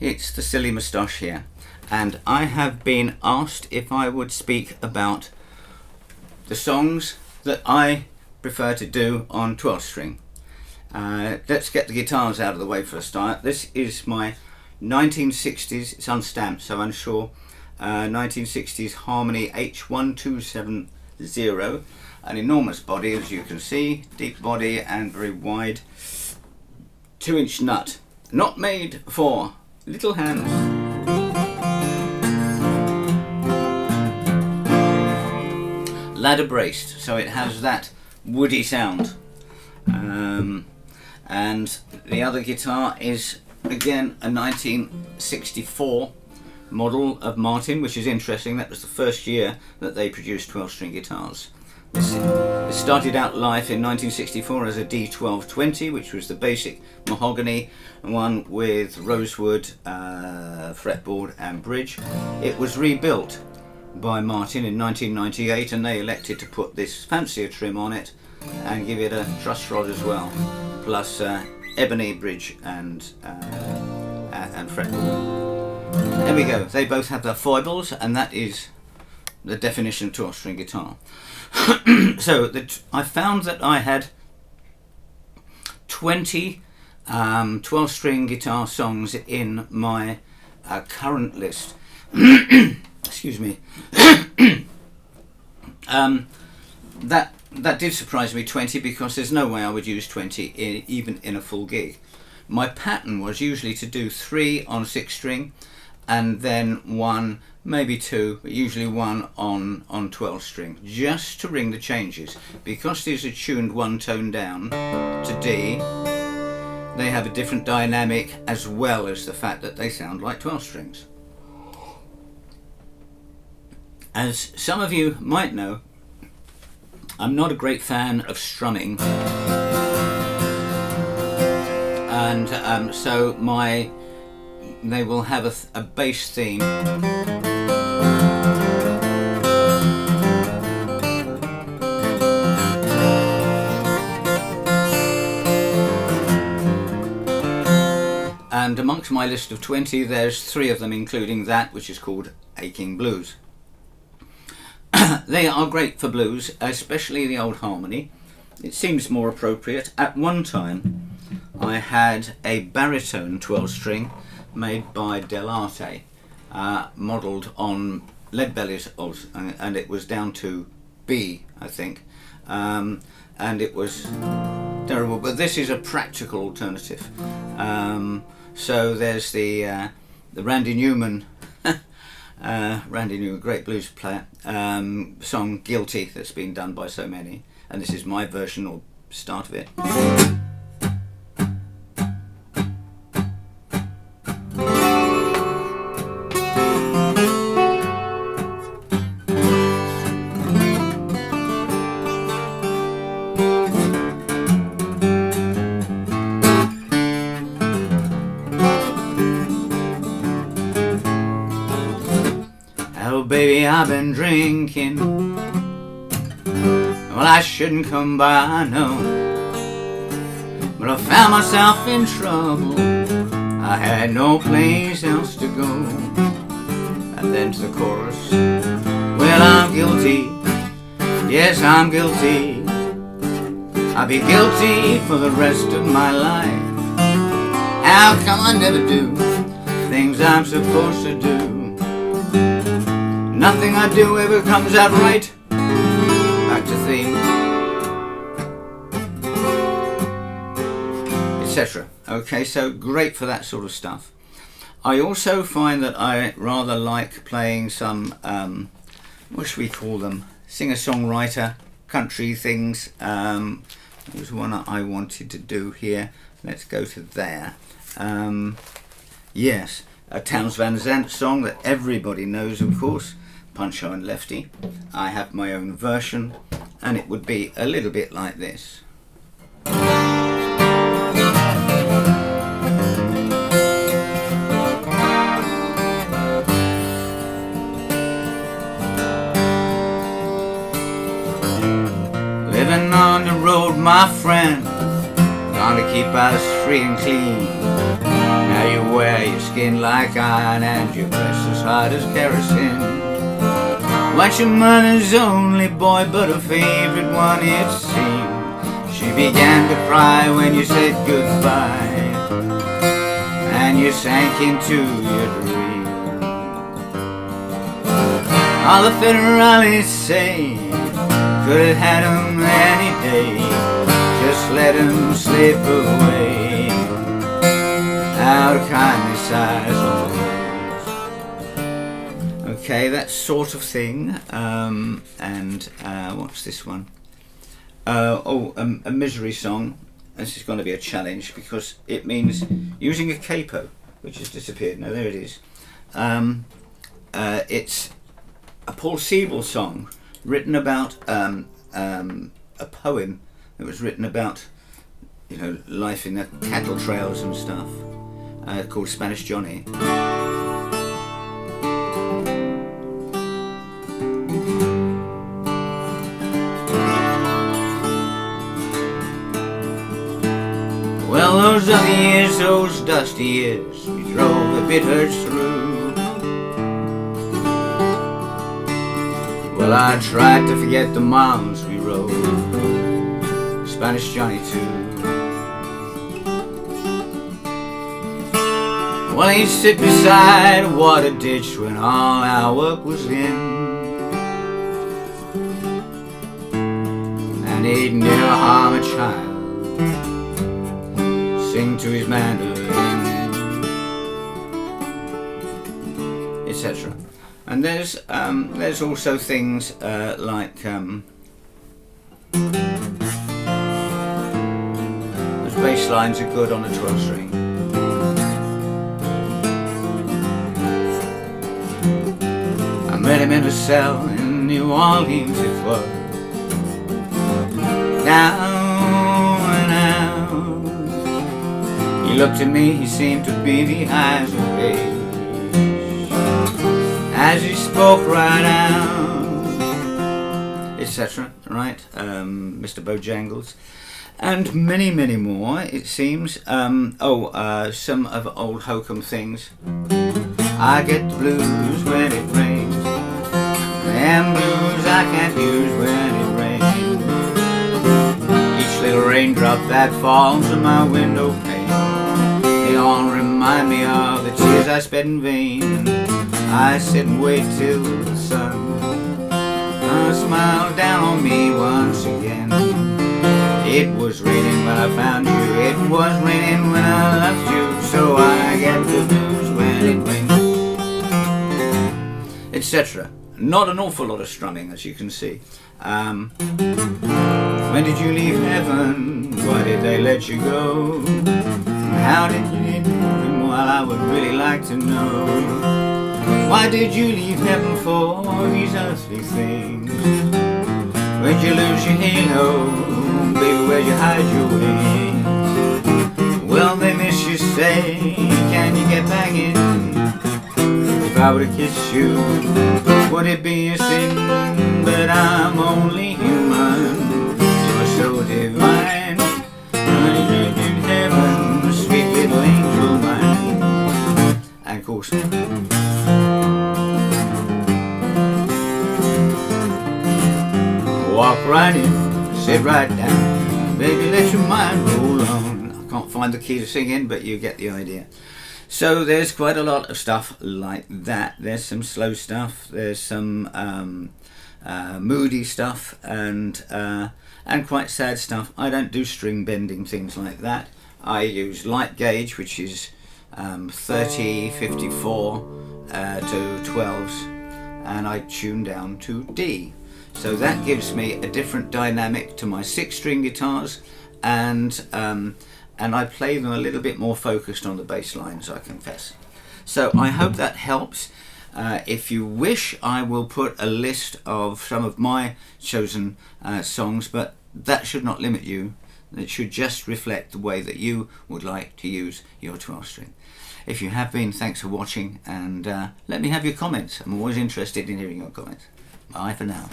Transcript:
it's the silly moustache here, and I have been asked if I would speak about the songs that I prefer to do on 12 string. Let's get the guitars out of the way for a start. This is my 1960s, it's unstamped so I'm sure, 1960s Harmony H1270, an enormous body as you can see, deep body and very wide, 2-inch nut, not made for little hands. Ladder braced, so it has that woody sound. And the other guitar is again a 1964 model of Martin, which is interesting. That was the first year that they produced 12-string guitars. It started out life in 1964 as a D1220, which was the basic mahogany one with rosewood fretboard and bridge. It was rebuilt by Martin in 1998, and they elected to put this fancier trim on it and give it a truss rod as well, plus ebony bridge and fretboard. There we go. They both have their foibles, and that is the definition of 12-string guitar. So I found that I had 20 12-string guitar songs in my current list. Excuse me. That did surprise me, 20, because there's no way I would use 20 even in a full gig. My pattern was usually to do 3 on 6-string and then 1, maybe 2, but usually 1 on 12-string, just to ring the changes. Because these are tuned 1 tone down to D, they have a different dynamic, as well as the fact that they sound like 12 strings. As some of you might know, I'm not a great fan of strumming, and so they will have a bass theme. And amongst my list of 20, there's 3 of them, including that, which is called Aching Blues. They are great for blues, especially the old harmony. It seems more appropriate. At one time, I had a baritone 12-string made by Dell'Arte, modelled on Leadbelly's, and it was down to B, I think, and it was terrible. But this is a practical alternative. So there's the Randy Newman. Randy Newman, great blues player, song Guilty, that's been done by so many, and this is my version or start of it. Baby, I've been drinking. Well, I shouldn't come by, I know, but I found myself in trouble. I had no place else to go. And then to the chorus, well, I'm guilty. Yes, I'm guilty. I'll be guilty for the rest of my life. How come I never do things I'm supposed to do? Nothing I do ever comes out right. Back to theme, etc. Okay, so great for that sort of stuff. I also find that I rather like playing some, what should we call them? Singer-songwriter country things. There's one I wanted to do here. Let's go to there. Yes, a Townes Van Zandt song that everybody knows, of course. Pancho Lefty. I have my own version, and it would be a little bit like this. Living on the road, my friend, gonna keep us free and clean. Now you wear your skin like iron and your breast as hard as kerosene. Once your mother's only boy, but her favourite one it seemed. She began to cry when you said goodbye, and you sank into your dream. All the federales say could have had 'em any day, just let 'em slip away out of kindness, I suppose. Okay, that sort of thing. And what's this one? A misery song. This is going to be a challenge because it means using a capo, which has disappeared. No, there it is. It's a Paul Seibel song written about a poem that was written about, you know, life in the cattle trails and stuff, called Spanish Johnny. Well, those are the years, those dusty years, we drove the bitters through. Well, I tried to forget the miles we rode, Spanish Johnny too. Well, he'd sit beside a water ditch when all our work was in, and he'd never harm a child, sing to his mandolin, etc. And there's also things like those bass lines are good on a 12-string. I met him in a cell in New Orleans, it was down and out. He looked at me, he seemed to be the eyes of age, as he spoke right out, etc. Right, Mr. Bojangles, and many, many more. It seems. Some of old hokum things. I get the blues when it rains, them blues I can't use when it rains. Each little raindrop that falls on my window pane, they all remind me of the tears I spent in vain. I sit and wait till the sun smiled down on me once again. It was raining when I found you, it was raining when I left you, so I get the blues when it rains, etc. Not an awful lot of strumming, as you can see. When did you leave heaven? Why did they let you go? How did you leave heaven? Well, I would really like to know. Why did you leave heaven for these earthly things? Where'd you lose your halo? Baby, where'd you hide your wings? Well, they miss you, say, can you get back in? If I were to kiss you, would it be a sin? But I'm only human, you're so divine. When you lived in heaven, the sweet little angel mine. And of course, walk right in, sit right down, baby, let your mind roll on. I can't find the key to sing in, but you get the idea. So there's quite a lot of stuff like that. There's some slow stuff, there's some moody stuff, and quite sad stuff. I don't do string bending, things like that. I use light gauge, which is 30, 54 to 12s, and I tune down to D. So that gives me a different dynamic to my 6-string guitars, and I play them a little bit more focused on the bass lines, I confess. So I hope that helps. If you wish, I will put a list of some of my chosen songs, but that should not limit you. It should just reflect the way that you would like to use your 12-string. If you have been, thanks for watching, and let me have your comments. I'm always interested in hearing your comments. Bye for now.